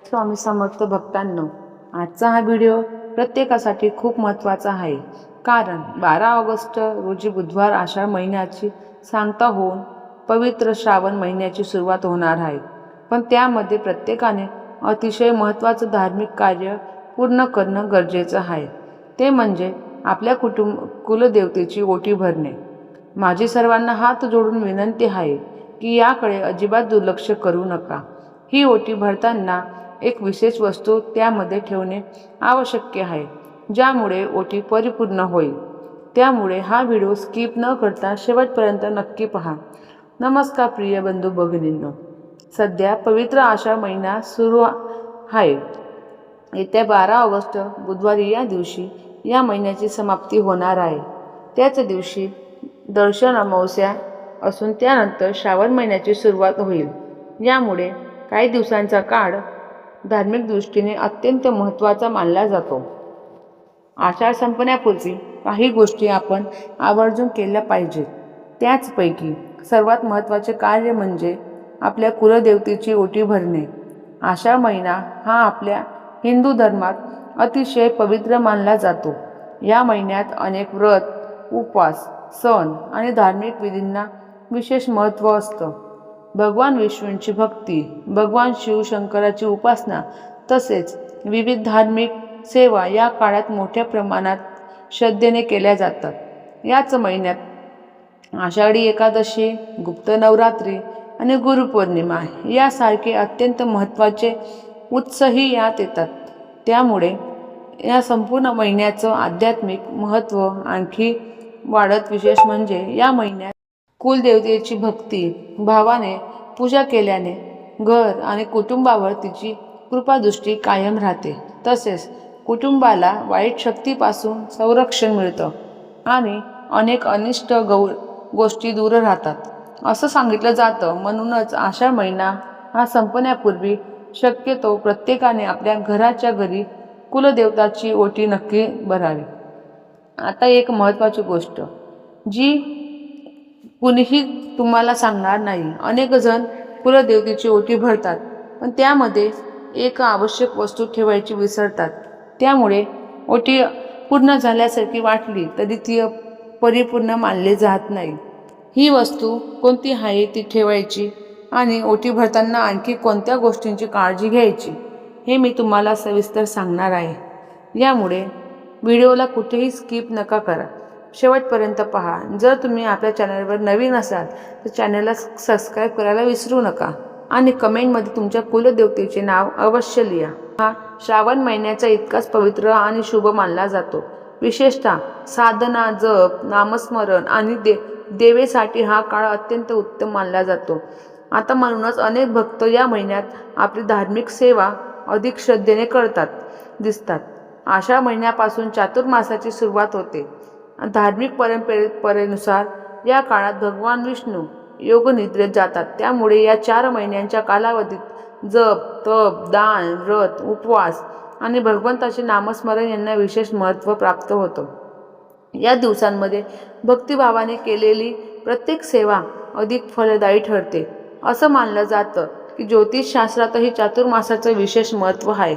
स्वामी समर्थ भक्तांनो, आजचा हा व्हिडिओ प्रत्येकासाठी खूप महत्त्वाचा आहे. कारण 12 ऑगस्ट रोजी बुधवार आषाढ महिन्याची सांगता होऊन पवित्र श्रावण महिन्याची सुरुवात होणार आहे. पण त्यामध्ये प्रत्येकाने अतिशय महत्त्वाचं धार्मिक कार्य पूर्ण करणं गरजेचं आहे. ते म्हणजे आपल्या कुलदेवतेची ओटी भरणे. माझी सर्वांना हात जोडून विनंती आहे की याकडे अजिबात दुर्लक्ष करू नका. ही ओटी भरताना एक विशेष वस्तू त्यामध्ये ठेवणे आवश्यक आहे, ज्यामुळे ओटी परिपूर्ण होईल. त्यामुळे हा व्हिडिओ स्किप न करता शेवटपर्यंत नक्की पहा. नमस्कार प्रिय बंधू भगिनींनो, सध्या पवित्र आषाढ महिना सुरू आहे. येत्या 12 ऑगस्ट बुधवारी या दिवशी या महिन्याची समाप्ती होणार आहे. त्याच दिवशी दर्शन अमावस्या असून त्यानंतर श्रावण महिन्याची सुरुवात होईल. यामुळे काही दिवसांचा काळ धार्मिक दृष्टीने अत्यंत महत्त्वाचा मानला जातो. आषाढ संपण्यापूर्वी काही गोष्टी आपण आवर्जून केल्या पाहिजेत. त्याचपैकी सर्वात महत्त्वाचे कार्य म्हणजे आपल्या कुलदेवतेची ओटी भरणे. आषाढ महिना हा आपल्या हिंदू धर्मात अतिशय पवित्र मानला जातो. या महिन्यात अनेक व्रत, उपवास, सण आणि धार्मिक विधींना विशेष महत्त्व असतं. भगवान विष्णूंची भक्ती, भगवान शिवशंकराची उपासना तसेच विविध धार्मिक सेवा या काळात मोठ्या प्रमाणात श्रद्धेने केल्या जातात. याच महिन्यात आषाढी एकादशी, गुप्त नवरात्री आणि गुरुपौर्णिमा यासारखे अत्यंत महत्त्वाचे उत्सवही यात येतात. त्यामुळे या संपूर्ण महिन्याचं आध्यात्मिक महत्त्व आणखी वाढत. विशेष म्हणजे या महिन्यात कुलदेवतेची भक्ती भावाने पूजा केल्याने घर आणि कुटुंबावर तिची कृपादृष्टी कायम राहते. तसेच कुटुंबाला वाईट शक्तीपासून संरक्षण मिळतं आणि अनेक अनिष्ट गोष्टी दूर राहतात असं सांगितलं जातं. म्हणूनच आषाढ महिना हा संपण्यापूर्वी शक्यतो प्रत्येकाने आपल्या घराच्या घरी कुलदेवताची ओटी नक्की भरावी. आता एक महत्त्वाची गोष्ट जी कुणीही तुम्हाला सांगणार नाही. अनेक जण कुलदेवतेची ओटी भरतात, पण त्यामध्ये एक आवश्यक वस्तू ठेवायची विसरतात. त्यामुळे ओटी पूर्ण झाल्यासारखी वाटली तरी ती परिपूर्ण मानली जात नाही. ही वस्तू कोणती आहे ती ठेवायची आणि ओटी भरताना आणखी कोणत्या गोष्टींची काळजी घ्यायची हे मी तुम्हाला सविस्तर सांगणार आहे. यामुळे व्हिडिओला कुठेही स्किप नका करा, शेवटपर्यंत पहा. जर तुम्ही आपल्या चॅनलवर नवीन असाल तर चॅनलला सबस्क्राईब करायला विसरू नका आणि कमेंटमध्ये तुमच्या कुलदेवतेचे नाव अवश्य लिहा. हा श्रावण महिन्याचा इतकाच पवित्र आणि शुभ मानला जातो. विशेषतः साधना, जप, नामस्मरण आणि देवेसाठी हा काळ अत्यंत उत्तम मानला जातो. आता म्हणूनच अनेक भक्त या महिन्यात आपली धार्मिक सेवा अधिक श्रद्धेने करतात दिसतात. आषाढ महिन्यापासून चातुर्मासाची सुरुवात होते. धार्मिक परंपरेनुसार या काळात भगवान विष्णू योगनिद्रेत जातात. त्यामुळे या 4 महिन्यांच्या कालावधीत जप, तप, दान, व्रत, उपवास आणि भगवंताचे नामस्मरण यांना विशेष महत्त्व प्राप्त होतं. या दिवसांमध्ये भक्तिभावाने केलेली प्रत्येक सेवा अधिक फलदायी ठरते. असं मानलं जातं की ज्योतिषशास्त्रातही चातुर्मासाचं विशेष महत्त्व आहे.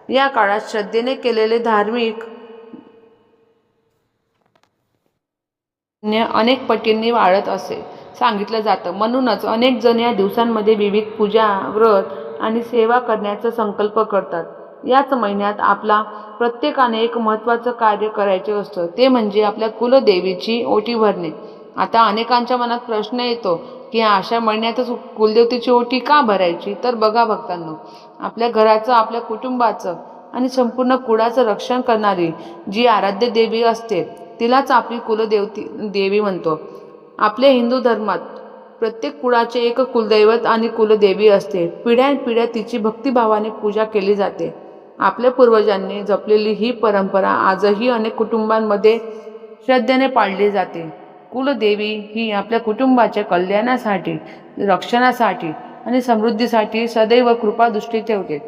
या काळात श्रद्धेने केलेले धार्मिक अनेक पटींनी वाढत असे सांगितलं जातं. म्हणूनच अनेक जण या दिवसांमध्ये विविध पूजा, व्रत आणि सेवा करण्याचा संकल्प करतात. याच महिन्यात आपला प्रत्येकाने एक महत्त्वाचं कार्य करायचे असतं, ते म्हणजे आपल्या कुलदेवीची ओटी भरणे. आता अनेकांच्या मनात प्रश्न येतो की आषाढ महिन्यातच कुलदेवतेची ओटी का भरायची? तर बघा भक्तांनो, आपल्या घराचं, आपल्या कुटुंबाचं आणि संपूर्ण कुळाचं रक्षण करणारी जी आराध्य देवी असते तिलाच आपली देवी म्हणतो. आपल्या हिंदू धर्मात प्रत्येक कुळाचे एक कुलदैवत आणि कुलदेवी असते. पिढ्यानपिढ्या तिची भक्तिभावाने पूजा केली जाते. आपल्या पूर्वजांनी जपलेली ही परंपरा आजही अनेक कुटुंबांमध्ये श्रद्धेने पाळली जाते. कुलदेवी ही आपल्या कुटुंबाच्या कल्याणासाठी, रक्षणासाठी आणि समृद्धीसाठी सदैव कृपादृष्टी ठेवते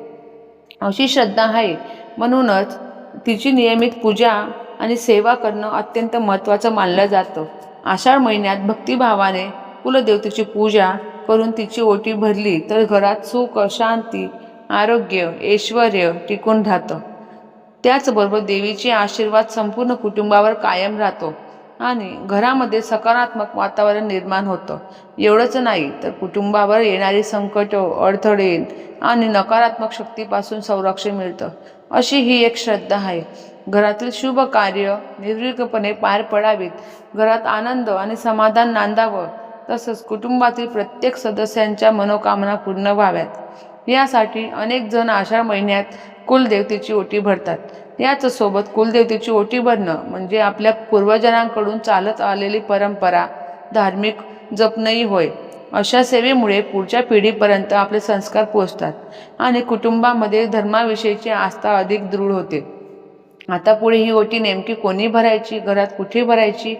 अशी श्रद्धा आहे. म्हणूनच तिची नियमित पूजा आणि सेवा करणं अत्यंत महत्त्वाचं मानलं जातं. आषाढ महिन्यात भक्तिभावाने कुलदेवतेची पूजा करून तिची ओटी भरली तर घरात सुख, शांती आरोग्य, ऐश्वर्य टिकून राहतं. त्याचबरोबर देवीचे आशीर्वाद संपूर्ण कुटुंबावर कायम राहतो आणि घरामध्ये सकारात्मक वातावरण निर्माण होतं. एवढंच नाही तर कुटुंबावर येणारी संकट, अडथळे आणि नकारात्मक शक्तीपासून संरक्षण मिळतं. अशी ही एक श्रद्धा आहे. घरातील शुभ कार्य निर्विघ्नपणे पार पडावीत, घरात आनंद आणि समाधान नांदावं, तसंच कुटुंबातील प्रत्येक सदस्यांच्या मनोकामना पूर्ण व्हाव्यात, यासाठी अनेक जण आषाढ महिन्यात कुलदेवतेची ओटी भरतात. याच सोबत कुलदेवतेची ओटी भरणं म्हणजे आपल्या पूर्वजांकडून चालत आलेली परंपरा, धार्मिक जपणंही होय. अशा सेवेमुळे पुढच्या पिढीपर्यंत आपले संस्कार पोहोचतात आणि कुटुंबामध्ये धर्माविषयीची आस्था अधिक दृढ होते. आता पुढे ही ओटी नेमकी कोणी भरायची, घरात कुठे भरायची,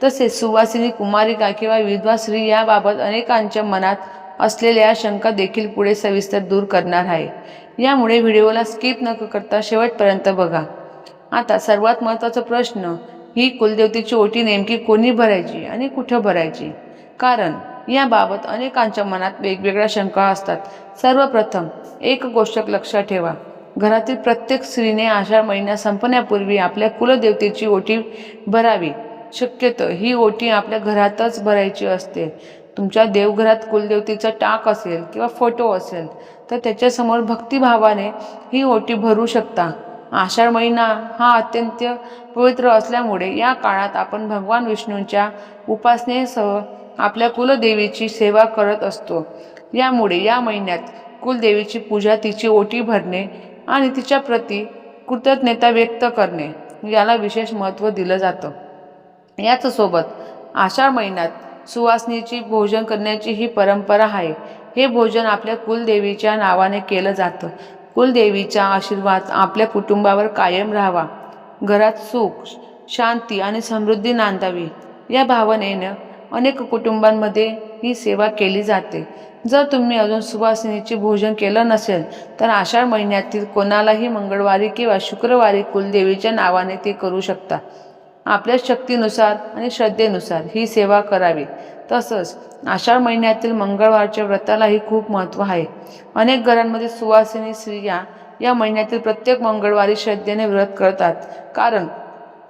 तसेच सुवासिनी, कुमारिका किंवा विधवा स्त्री याबाबत अनेकांच्या मनात असलेल्या शंका देखील पुढे सविस्तर दूर करणार आहे. यामुळे व्हिडिओला स्किप न करता शेवटपर्यंत बघा. आता सर्वात महत्त्वाचा प्रश्न, ही कुलदेवतेची ओटी नेमकी कोणी भरायची आणि कुठं भरायची? कारण याबाबत अनेकांच्या मनात वेगवेगळ्या शंका असतात. सर्वप्रथम एक गोष्ट लक्षात ठेवा, घरातील प्रत्येक स्त्रीने आषाढ महिना संपण्यापूर्वी आपल्या कुलदेवतेची ओटी भरावी. शक्यतो ही ओटी आपल्या घरातच भरायची असते. तुमच्या देवघरात कुलदेवतेचा टाक असेल किंवा फोटो असेल तर त्याच्यासमोर भक्तिभावाने ही ओटी भरू शकता. आषाढ महिना हा अत्यंत पवित्र असल्यामुळे या काळात आपण भगवान विष्णूंच्या उपासनेसह आपल्या कुलदेवीची सेवा करत असतो. यामुळे या महिन्यात कुलदेवीची पूजा, तिची ओटी भरणे आणि तिच्या प्रती कृतज्ञता व्यक्त करणे याला विशेष महत्त्व दिलं जातं. याच सोबत आषाढ महिन्यात सुवासिनीची भोजन करण्याची ही परंपरा आहे. हे भोजन आपल्या कुलदेवीच्या नावाने केलं जातं. कुलदेवीचा आशीर्वाद आपल्या कुटुंबावर कायम राहावा, घरात सुख, शांती आणि समृद्धी नांदावी या भावनेनं अनेक कुटुंबांमध्ये ही सेवा केली जाते. जर तुम्ही अजून सुवासिनीचे भोजन केलं नसेल तर आषाढ महिन्यातील कोणालाही मंगळवारी किंवा शुक्रवारी कुलदेवीच्या नावाने ते करू शकता. आपल्या शक्तीनुसार आणि श्रद्धेनुसार ही सेवा करावी. तसंच आषाढ महिन्यातील मंगळवारच्या व्रतालाही खूप महत्त्व आहे. अनेक घरांमध्ये सुवासिनी स्त्रिया या महिन्यातील प्रत्येक मंगळवारी श्रद्धेने व्रत करतात. कारण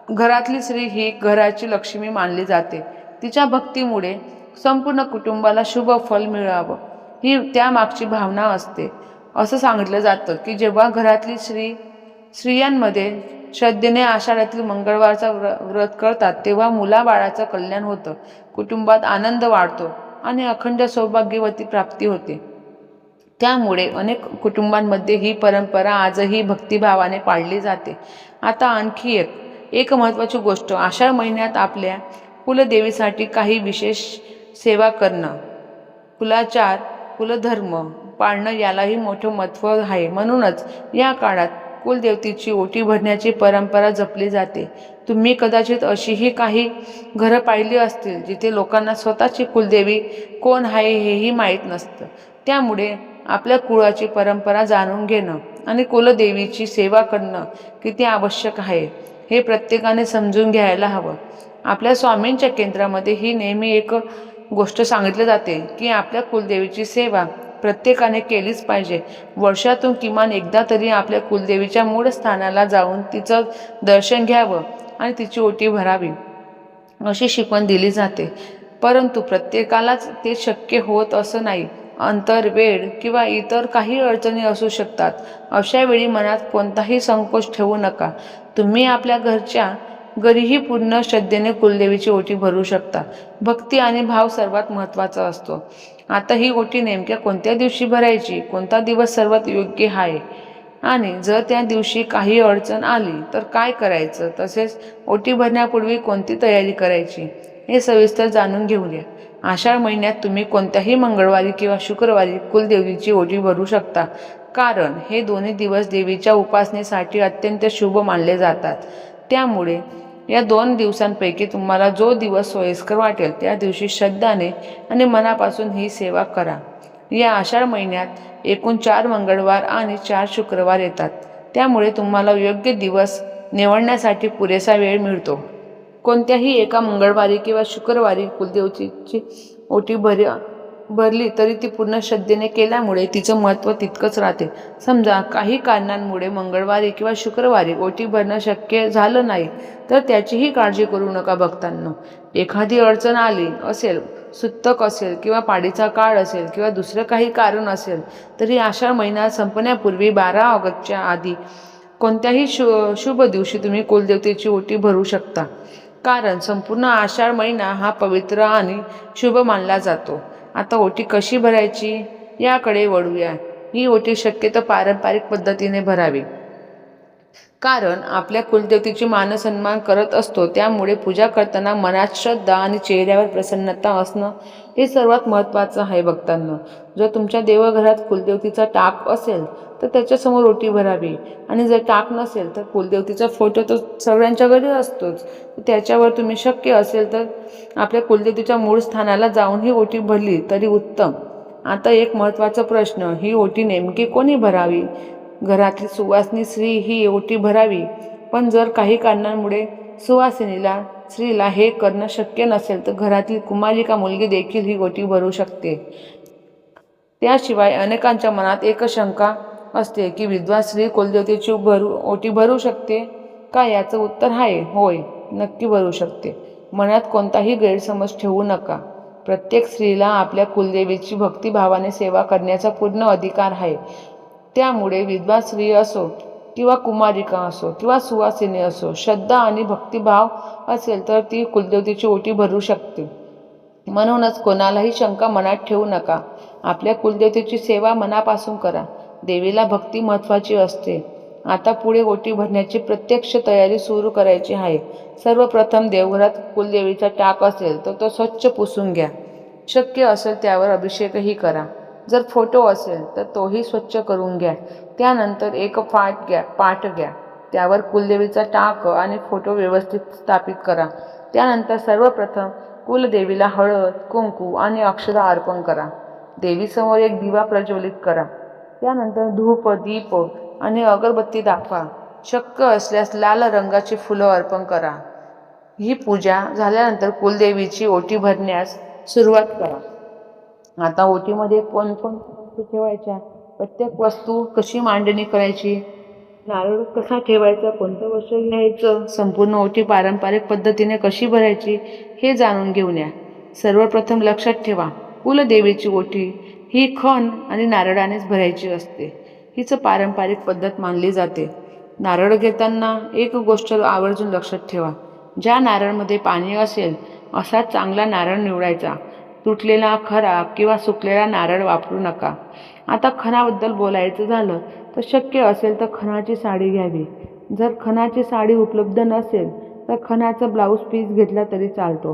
घरातली स्त्री ही घराची लक्ष्मी मानली जाते. तिच्या भक्तीमुळे संपूर्ण कुटुंबाला शुभ फल मिळावं ही त्यामागची भावना असते. असं सांगितलं जातं की जेव्हा घरातली स्त्रियांमध्ये श्रद्धेने आषाढातील मंगळवारचा व्रत करतात तेव्हा मुलाबाळाचं कल्याण होतं, कुटुंबात आनंद वाढतो आणि अखंड सौभाग्यवती प्राप्ती होते. त्यामुळे अनेक कुटुंबांमध्ये ही परंपरा आजही भक्तिभावाने पाळली जाते. आता आणखी एक महत्त्वाची गोष्ट, आषाढ महिन्यात आपल्या कुलदेवीसाठी काही विशेष सेवा करणं, कुलाचार, कुलधर्म पाळणं यालाही मोठं महत्त्व आहे. म्हणूनच या काळात कुलदेवतेची ओटी भरण्याची परंपरा जपली जाते. तुम्ही कदाचित अशीही काही घरं पाहिली असतील जिथे लोकांना स्वतःची कुलदेवी कोण आहे हेही माहीत नसतं. त्यामुळे आपल्या कुळाची परंपरा जाणून घेणं आणि कुलदेवीची सेवा करणं किती आवश्यक आहे हे प्रत्येकाने समजून घ्यायला हवं. आपल्या स्वामींच्या केंद्रामध्ये ही नेहमी एक गोष्ट सांगितली जाते की आपल्या कुलदेवीची सेवा प्रत्येकाने केलीच पाहिजे. वर्षातून किमान एकदा तरी आपल्या कुलदेवीच्या मूळ स्थानाला जाऊन तिचं दर्शन घ्यावं आणि तिची ओटी भरावी अशी शिकवण दिली जाते. परंतु प्रत्येकालाच ते शक्य होत असं नाही. अंतर, वेळ किंवा इतर काही अडचणी असू शकतात. अशा वेळी मनात कोणताही संकोच ठेवू नका. तुम्ही आपल्या घरीही पूर्ण श्रद्धेने कुलदेवीची ओटी भरू शकता. भक्ती आणि भाव सर्वात महत्त्वाचा असतो. आता ही ओटी नेमक्या कोणत्या दिवशी भरायची, कोणता दिवस सर्वात योग्य आहे आणि जर त्या दिवशी काही अडचण आली तर काय करायचं, तसेच ओटी भरण्यापूर्वी कोणती तयारी करायची हे सविस्तर जाणून घेऊया. आषाढ महिन्यात तुम्ही कोणत्याही मंगळवारी किंवा शुक्रवारी कुलदेवीची ओटी भरू शकता. कारण हे दोन्ही दिवस देवीच्या उपासनेसाठी अत्यंत शुभ मानले जातात. त्यामुळे या 2 दिवसांपैकी तुम्हाला जो दिवस सोयीस्कर वाटेल त्या दिवशी श्रद्धाने आणि मनापासून ही सेवा करा. या आषाढ महिन्यात एकूण 4 मंगळवार आणि 4 शुक्रवार येतात. त्यामुळे तुम्हाला योग्य दिवस निवडण्यासाठी पुरेसा वेळ मिळतो. कोणत्याही एका मंगळवारी किंवा शुक्रवारी कुलदेवतेची ओटी भरली तरी ती पूर्ण श्रद्धेने केल्यामुळे तिचं महत्त्व तितकंच राहते. समजा काही कारणांमुळे मंगळवारी किंवा शुक्रवारी ओटी भरणं शक्य झालं नाही तर त्याचीही काळजी करू नका भक्तांनो. एखादी अडचण आली असेल, सुतक असेल किंवा पाडीचा काळ असेल किंवा दुसरं काही कारण असेल तरी आषाढ महिना संपण्यापूर्वी 12 ऑगस्टच्या आधी कोणत्याही शुभ दिवशी तुम्ही कुलदेवतेची ओटी भरू शकता. कारण संपूर्ण आषाढ महिना हा पवित्र आणि शुभ मानला जातो. आता ओटी कशी भरायची याकडे वळूया. ही ओटी शक्यतो पारंपरिक पद्धतीने भरावी. कारण आपल्या कुलदेवतेची मानसन्मान करत असतो, त्यामुळे पूजा करताना मनात श्रद्धा आणि चेहऱ्यावर प्रसन्नता असणं हे सर्वात महत्त्वाचं आहे भक्तांनो. जर तुमच्या देवघरात कुलदेवतीचा टाक असेल तर त्याच्यासमोर ओटी भरावी आणि जर टाक नसेल तर कुलदेवतीचा फोटो तर सगळ्यांच्या घरी असतोच, त्याच्यावर तुम्ही शक्य असेल तर आपल्या कुलदेवतीच्या मूळ स्थानाला जाऊन ही ओटी भरली तरी उत्तम. आता एक महत्त्वाचा प्रश्न, ही ओटी नेमकी कोणी भरावी? घरातली सुवासिनी स्त्री ही ओटी भरावी, पण जर काही कारणांमुळे सुवासिनीला स्त्रीला हे करणं शक्य नसेल तर घरातील कुमारिका मुलगी देखील ही ओटी भरू शकते. त्याशिवाय अनेकांच्या मनात एक शंका असते की विधवा स्त्री कुलदेवतेची ओटी भरू शकते का? याचं उत्तर आहे होय, नक्की भरू शकते. मनात कोणताही गैरसमज ठेवू नका. प्रत्येक स्त्रीला आपल्या कुलदेवीची भक्तिभावाने सेवा करण्याचा पूर्ण अधिकार आहे. त्यामुळे विधवा स्त्री असो किंवा कुमारिका असो किंवा सुवासिनी असो, श्रद्धा आणि भक्तिभाव असेल तर ती कुलदेवतेची ओटी भरू शकते. म्हणूनच कोणालाही शंका मनात ठेवू नका. आपल्या कुलदेवतेची सेवा मनापासून करा. देवीला भक्ती महत्त्वाची असते. आता पुढे ओटी भरण्याची प्रत्यक्ष तयारी सुरू करायची आहे. सर्वप्रथम देवघरात कुलदेवीचा टाक असेल तर तो स्वच्छ पुसून घ्या. शक्य असेल त्यावर अभिषेकही करा. जर फोटो असेल तर तोही स्वच्छ करून घ्या. त्यानंतर एक पाट घ्या. त्यावर कुलदेवीचा टाक आणि फोटो व्यवस्थित स्थापित करा. त्यानंतर सर्वप्रथम कुलदेवीला हळद, कुंकू आणि अक्षता अर्पण करा. देवीसमोर एक दिवा प्रज्वलित करा. त्यानंतर धूप, दीप आणि अगरबत्ती दाखवा. शक्य असल्यास लाल रंगाची फुलं अर्पण करा. ही पूजा झाल्यानंतर कुलदेवीची ओटी भरण्यास सुरुवात करा. आता ओटीमध्ये कोणकोण वस्तू ठेवायच्या, प्रत्येक वस्तू कशी मांडणी करायची, नारळ कसा ठेवायचा, कोणतं वस्त्र घ्यायचं, संपूर्ण ओटी पारंपरिक पद्धतीने कशी भरायची हे जाणून घेऊन या. सर्वप्रथम लक्षात ठेवा, कुलदेवीची ओटी ही खण आणि नारळानेच भरायची असते. हीच पारंपरिक पद्धत मानली जाते. नारळ घेताना एक गोष्ट आवर्जून लक्षात ठेवा, ज्या नारळमध्ये पाणी असेल असा चांगला नारळ निवडायचा. तुटलेला, खराब किंवा सुकलेला नारळ वापरू नका. आता खणाबद्दल बोलायचं झालं तर शक्य असेल तर खणाची साडी घ्यावी. जर खणाची साडी उपलब्ध नसेल तर खणाचा ब्लाऊज पीस घेतला तरी चालतो.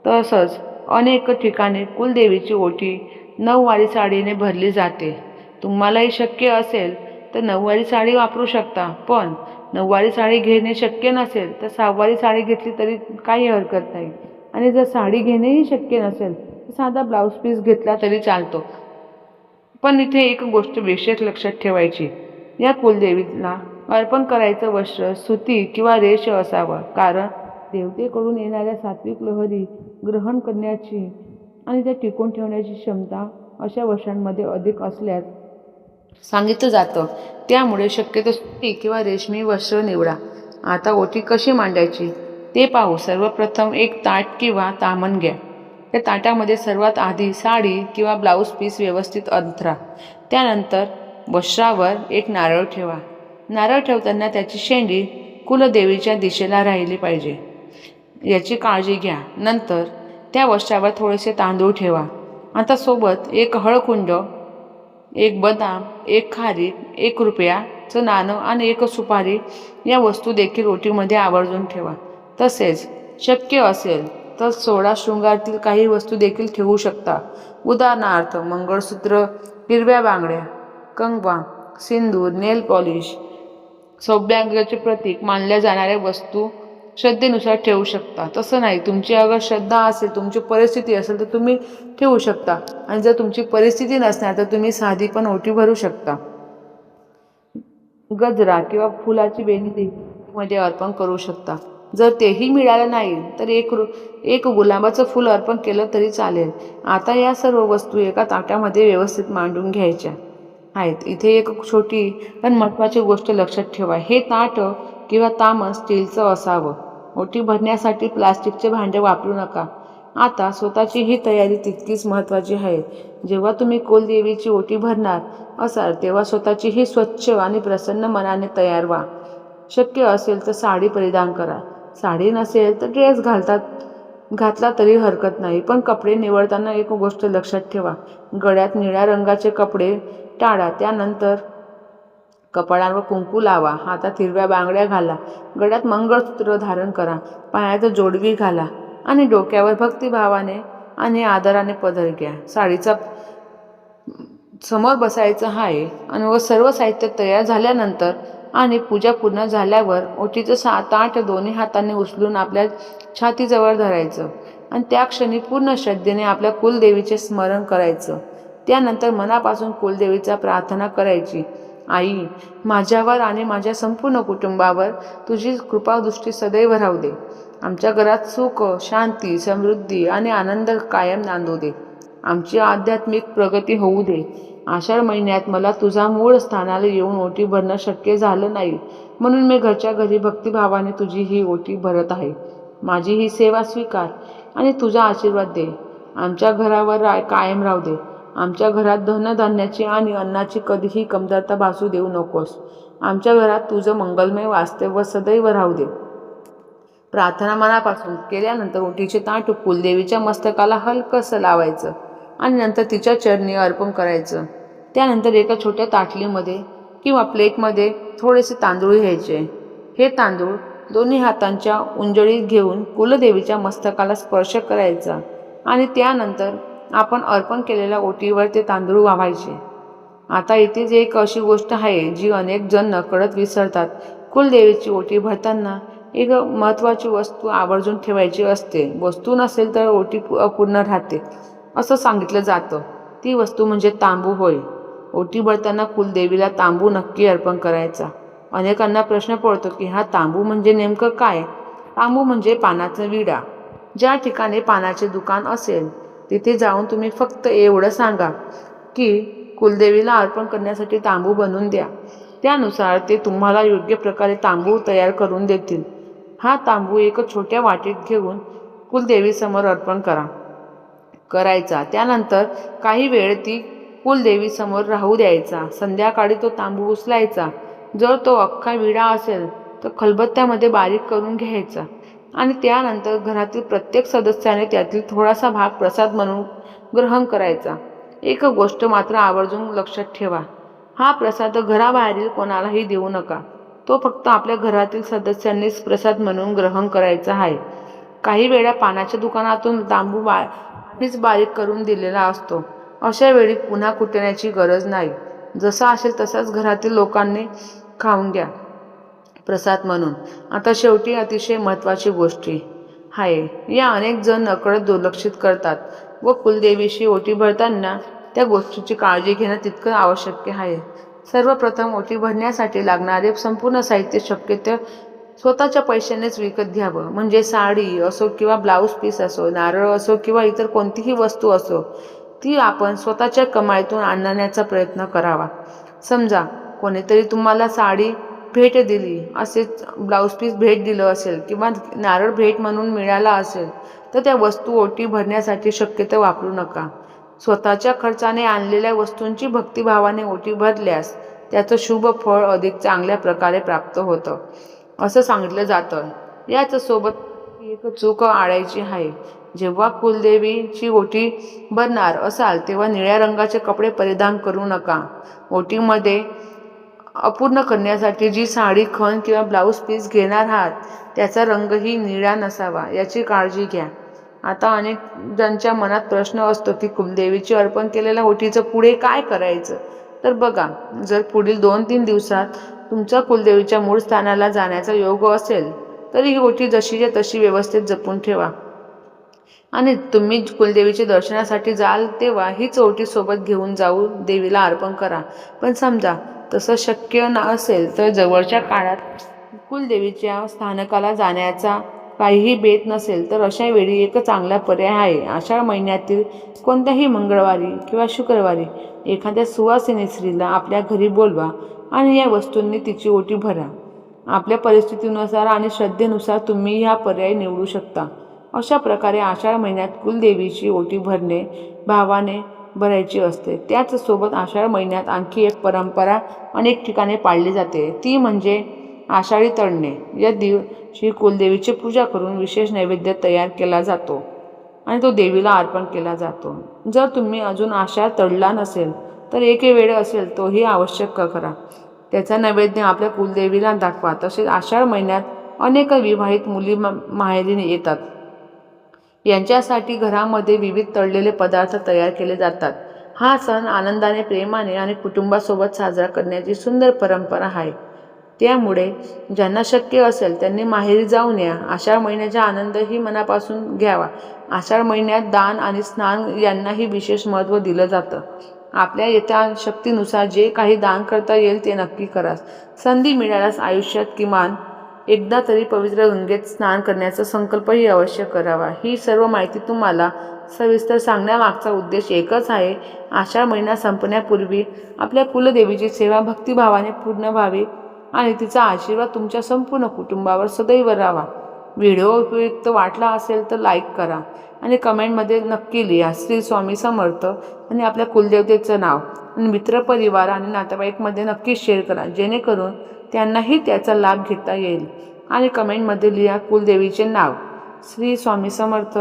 तसंच अनेक ठिकाणी कुलदेवीची ओटी नऊवारी साडीने भरली जाते. तुम्हालाही शक्य असेल तर नऊवारी साडी वापरू शकता, पण नऊवारी साडी घेणे शक्य नसेल तर सहावारी साडी घेतली तरी काही हरकत नाही. आणि जर साडी घेणेही शक्य नसेल तर साधा ब्लाऊज पीस घेतला तरी चालतो. पण इथे एक गोष्ट विशेष लक्षात ठेवायची, या कुलदेवीला अर्पण करायचं वस्त्र सुती किंवा रेश असावं. कारण देवतेकडून येणाऱ्या सात्विक लहरी ग्रहण करण्याची आणि त्या टिकून ठेवण्याची क्षमता अशा वस्त्रांमध्ये अधिक असल्यास सांगितलं जातं. त्यामुळे शक्यतो सुती किंवा रेशमी वस्त्र निवडा. आता ओटी कशी मांडायची ते पाहू. सर्वप्रथम एक ताट किंवा तामण घ्या. त्या ताटामध्ये सर्वात आधी साडी किंवा ब्लाऊज पीस व्यवस्थित अंथरा. त्यानंतर वस्त्रावर एक नारळ ठेवा. नारळ ठेवताना त्याची शेंडी कुलदेवीच्या दिशेला राहिली पाहिजे, याची काळजी घ्या. नंतर त्या वस्त्रावर थोडेसे तांदूळ ठेवा. आता सोबत एक हळकुंड, एक बदाम, एक खारीक, ₹1चं नाणं आणि एक सुपारी या वस्तू देखील ओटीमध्ये आवर्जून ठेवा. तसेच शक्य असेल तर 16 शृंगारातील काही वस्तू देखील ठेवू शकता. उदाहरणार्थ मंगळसूत्र, हिरव्या बांगड्या, कंगवा, सिंदूर, नेल पॉलिश, सौभाग्याचे प्रतीक मानल्या जाणाऱ्या वस्तू श्रद्धेनुसार ठेवू शकता. तसं नाही, तुमची अगर श्रद्धा असेल, तुमची परिस्थिती असेल तर तुम्ही ठेवू शकता. आणि जर तुमची परिस्थिती नसणार तर तुम्ही साधी पण ओटी भरू शकता. गजरा किंवा फुलाची वेणी मध्ये अर्पण करू शकता. जर तेही मिळालं नाही तर एक गुलाबाचं फूल अर्पण केलं तरी चालेल. आता या सर्व वस्तू एका ताटामध्ये व्यवस्थित मांडून घ्यायच्या आहेत. इथे एक छोटी पण महत्त्वाची गोष्ट लक्षात ठेवा. हे ताट किंवा तामण स्टीलचं असावं. ओटी भरण्यासाठी प्लास्टिकचे भांडे वापरू नका. आता स्वतःची ही तयारी तितकीच महत्त्वाची आहे. जेव्हा तुम्ही कुलदेवीची ओटी भरणार असाल तेव्हा स्वतःची ही स्वच्छ आणि प्रसन्न मनाने तयार व्हा. शक्य असेल तर साडी परिधान करा. साडी नसेल तर ड्रेस घातला तरी हरकत नाही. पण कपडे निवडताना एक गोष्ट लक्षात ठेवा. गळ्यात निळ्या रंगाचे कपडे टाळा. त्यानंतर कपाळावर कुंकू लावा. हातात हिरव्या बांगड्या घाला. गळ्यात मंगळसूत्र धारण करा. पायात जोडवी घाला आणि डोक्यावर भक्तिभावाने आणि आदराने पदर घ्या. साडीचा समोर बसायचं आहे आणि व सर्व साहित्य तयार झाल्यानंतर आणि पूजा पूर्ण झाल्यावर ओटीचं ताट दोन्ही हातांनी उचलून आपल्या छातीजवळ धरायचं आणि त्या क्षणी पूर्ण श्रद्धेने आपल्या कुलदेवीचे स्मरण करायचं. त्यानंतर मनापासून कुलदेवीचा प्रार्थना करायची. आई, माझ्यावर आणि माझ्या संपूर्ण कुटुंबावर तुझी कृपादृष्टी सदैव राहू दे. आमच्या घरात सुख, शांती, समृद्धी आणि आनंद कायम नांदू दे. आमची आध्यात्मिक प्रगती होऊ दे. आषाढ महिन्यात मला तुझ्या मूळ स्थानाला येऊन ओटी भरणं शक्य झालं नाही, म्हणून मी घरच्या घरी भक्तिभावाने तुझी ही ओटी भरत आहे. माझी ही सेवा स्वीकार आणि तुझा आशीर्वाद दे. आमच्या घरावर कायम राहू दे. आमच्या घरात धनधान्याची आणि अन्नाची कधीही कमतरता भासू देऊ नकोस. आमच्या घरात तुझं मंगलमय वास्तव्य सदैव राहू दे. प्रार्थना मनापासून केल्यानंतर ओटीचे ताट कुलदेवीच्या मस्तकाला हलकंसं लावायचं आणि नंतर तिच्या चरणी अर्पण करायचं. त्यानंतर एका छोट्या ताटलीमध्ये किंवा प्लेटमध्ये थोडेसे तांदूळ घ्यायचे. हे तांदूळ दोन्ही हातांच्या उंजळीत घेऊन कुलदेवीच्या मस्तकाला स्पर्श करायचा आणि त्यानंतर आपण अर्पण केलेल्या ओटीवर ते तांदूळ वाहायचे. आता इथेच एक अशी गोष्ट आहे जी अनेक जण नकळत विसरतात. कुलदेवीची ओटी भरताना एक महत्त्वाची वस्तू आवर्जून ठेवायची असते. वस्तू नसेल तर ओटी अपूर्ण राहते असं सांगितलं जातं. ती वस्तू म्हणजे तांबू होय. ओटी भरताना कुलदेवीला तांबू नक्की अर्पण करायचा. अनेकांना प्रश्न पडतो की हा तांबू म्हणजे नेमकं काय? तांबू म्हणजे पानाचा विडा. ज्या ठिकाणी पानाचे दुकान असेल तिथे जाऊन तुम्ही फक्त एवढं सांगा की कुलदेवीला अर्पण करण्यासाठी तांबू बनवून द्या. त्यानुसार ते तुम्हाला योग्य प्रकारे तांबू तयार करून देतील. हा तांबू एका छोट्या वाटीत घेऊन कुलदेवीसमोर अर्पण करायचा. त्यानंतर काही वेळ ती कुलदेवीसमोर राहू द्यायचा. संध्याकाळी तो तांबू उचलायचा. जर तो अख्खा विडा असेल तर खलबत्त्यामध्ये बारीक करून घ्यायचा आणि त्यानंतर घरातील प्रत्येक सदस्याने त्यातील थोडासा भाग प्रसाद म्हणून ग्रहण करायचा. एक गोष्ट मात्र आवर्जून लक्षात ठेवा. हा प्रसाद घराबाहेरील कोणालाही देऊ नका. तो फक्त आपल्या घरातील सदस्यांनीच प्रसाद म्हणून ग्रहण करायचा आहे. काही वेळा पानाच्या दुकानातून तांबू आधीच बारीक करून दिलेला असतो. अशा वेळी पुन्हा कुटण्याची गरज नाही. जसा असेल तसाच घरातील लोकांनी खाऊन घ्या प्रसाद म्हणून. आता शेवटी अतिशय महत्त्वाची गोष्टी आहे. या अनेक जण नकळत दुर्लक्षित करतात व कुलदेवीशी ओटी भरताना त्या गोष्टीची काळजी घेणं तितकं आवश्यक आहे. सर्वप्रथम ओटी भरण्यासाठी लागणारे संपूर्ण साहित्य शक्यतो स्वतःच्या पैशानेच विकत घ्यावं. म्हणजे साडी असो किंवा ब्लाऊज पीस असो, नारळ असो किंवा इतर कोणतीही वस्तू असो, ती आपण स्वतःच्या कमाईतून आणण्याचा प्रयत्न करावा. समजा कोणीतरी तुम्हाला साडी भेट दिली असेच, ब्लाऊज पीस भेट दिलं असेल किंवा नारळ भेट म्हणून मिळाला असेल तर त्या वस्तू ओटी भरण्यासाठी शक्यतो वापरू नका. स्वतःच्या खर्चाने आणलेल्या वस्तूंची भक्तिभावाने ओटी भरल्यास त्याचं शुभ फळ अधिक चांगल्या प्रकारे प्राप्त होतं असं सांगितलं जातं. याच सोबत एक चूक आळायची आहे. जेव्हा कुलदेवीची ओटी भरणार असाल तेव्हा निळ्या रंगाचे कपडे परिधान करू नका. ओटीमध्ये अपूर्ण करण्यासाठी जी साडी, खण किंवा ब्लाऊज पीस घेणार आहात त्याचा रंगही निळा नसावा याची काळजी घ्या. आता अनेक ज्यांच्या मनात प्रश्न असतो की कुलदेवीची अर्पण केलेल्या ओटीचं पुढे काय करायचं. तर बघा, जर पुढील 2-3 दिवसात तुमच्या कुलदेवीच्या मूळ स्थानाला जाण्याचा योग असेल तर ही ओटी जशीच्या तशी व्यवस्थित जपून ठेवा आणि तुम्ही कुलदेवीच्या दर्शनासाठी जाल तेव्हा हीच ओटी सोबत घेऊन जाऊ देवीला अर्पण करा. पण समजा तसं शक्य नसेल तर जवळच्या काळात कुलदेवीच्या स्थानकाला जाण्याचा काहीही बेत नसेल तर अशा वेळी एक चांगला पर्याय आहे. आषाढ महिन्यातील कोणत्याही मंगळवारी किंवा शुक्रवारी एखाद्या सुवासिनी स्त्रीला आपल्या घरी बोलवा आणि या वस्तूंनी तिची ओटी भरा. आपल्या परिस्थितीनुसार आणि श्रद्धेनुसार तुम्ही हा पर्याय निवडू शकता. अशा प्रकारे आषाढ महिन्यात कुलदेवीची ओटी भरणे भावाने भरायची असते. त्याचसोबत आषाढ महिन्यात आणखी एक परंपरा अनेक ठिकाणी पाळली जाते, ती म्हणजे आषाढी तळणे. या दिवशी कुलदेवीची पूजा करून विशेष नैवेद्य तयार केला जातो आणि तो देवीला अर्पण केला जातो. जर तुम्ही अजून आषाढ तळला नसेल तर एक वेळ असेल तोही आवश्यक करा. त्याचा नैवेद्य आपल्या कुलदेवीला दाखवा. तसेच आषाढ महिन्यात अनेक विवाहित मुली माहेरी येतात. यांच्यासाठी घरामध्ये विविध तळलेले पदार्थ तयार केले जातात. हा सण आनंदाने, प्रेमाने आणि कुटुंबासोबत साजरा करण्याची सुंदर परंपरा आहे. त्यामुळे ज्यांना शक्य असेल त्यांनी माहेरी जाऊन या. आषाढ महिन्याचा आनंदही मनापासून घ्यावा. आषाढ महिन्यात दान आणि स्नान यांनाही विशेष महत्त्व दिलं जातं. आपल्या यथाशक्तीनुसार जे काही दान करता येईल ते नक्की करा. संधी मिळाल्यास आयुष्यात किमान एकदा तरी पवित्र गंगेत स्नान करण्याचा संकल्पही अवश्य करावा. ही सर्व माहिती तुम्हाला सविस्तर सांगण्यामागचा उद्देश एकच आहे. आषाढ महिना संपण्यापूर्वी आपल्या कुलदेवीची सेवा भक्तिभावाने पूर्ण व्हावी आणि तिचा आशीर्वाद तुमच्या संपूर्ण कुटुंबावर सदैव राहावा. व्हिडिओ उपयुक्त वाटला असेल तर लाईक करा आणि कमेंटमध्ये नक्की लिहा श्री स्वामी समर्थ आणि आपल्या कुलदेवतेचं नाव आणि मित्रपरिवार आणि नातेवाईकमध्ये नक्की शेअर करा, जेणेकरून त्यांनाही त्याचा लाभ घेता येईल. आणि कमेंटमध्ये लिहा कुलदेवीचे नाव. श्री स्वामी समर्थ.